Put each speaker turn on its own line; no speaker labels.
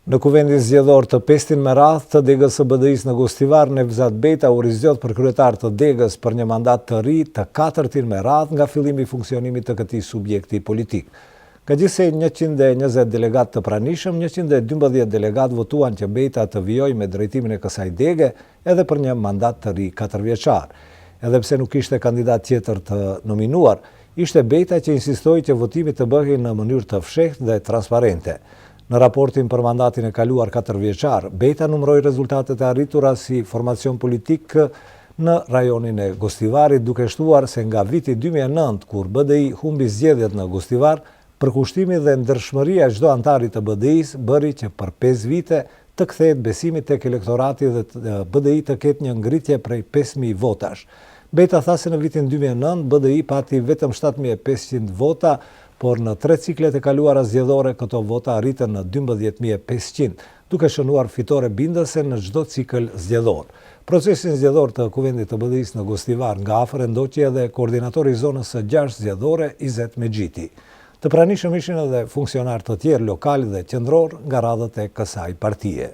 Në kuvendin zgjedhor të pestin me radhë të Degës së BDI-s në Gostivar, Nevzat Beta u rizgjodh për kryetar të Degës për një mandat të ri të katërtin me radhë nga fillimi i funksionimit të këtij subjekti politik. Ka gjithsej 120 delegat të pranishëm, 112 delegat votuan që Beta të vijojë me drejtimin e kësaj dege edhe për një mandat të ri 4 vjeçar. Edhe pse nuk ishte kandidat tjetër të nominuar, ishte Beta që insistoi që votimi të bëhej në mënyrë të fshehtë dhe transparente. Në raportin për mandatin e kaluar 4 vjeçar, Beta numëroi rezultatet e arritura si formacion politik në rajonin e Gostivarit, duke shtuar se nga viti 2009, kur BDI humbi zgjedhjet në Gostivar, përkushtimi dhe ndershmëria e çdo antari të BDI-s bëri që për 5 vite të kthehet besimi tek elektorati dhe BDI të ketë një ngritje prej 5.000 votash. Beta tha se në vitin 2009 BDI pati vetëm 7.500 vota, por në 3 ciklet e kaluara zgjedhore këto vota arritën në 12.500, duke shënuar fitore bindëse në çdo cikël zgjedhor. Procesin zgjedhor të kuvendit të BDI-s në Gostivar nga afër ndoqi edhe koordinatori i zonës së 6 zgjedhore, Izet Mexhiti. Të pranishëm ishin edhe funksionar të tjerë lokal dhe qendror nga radhët e kësaj partie.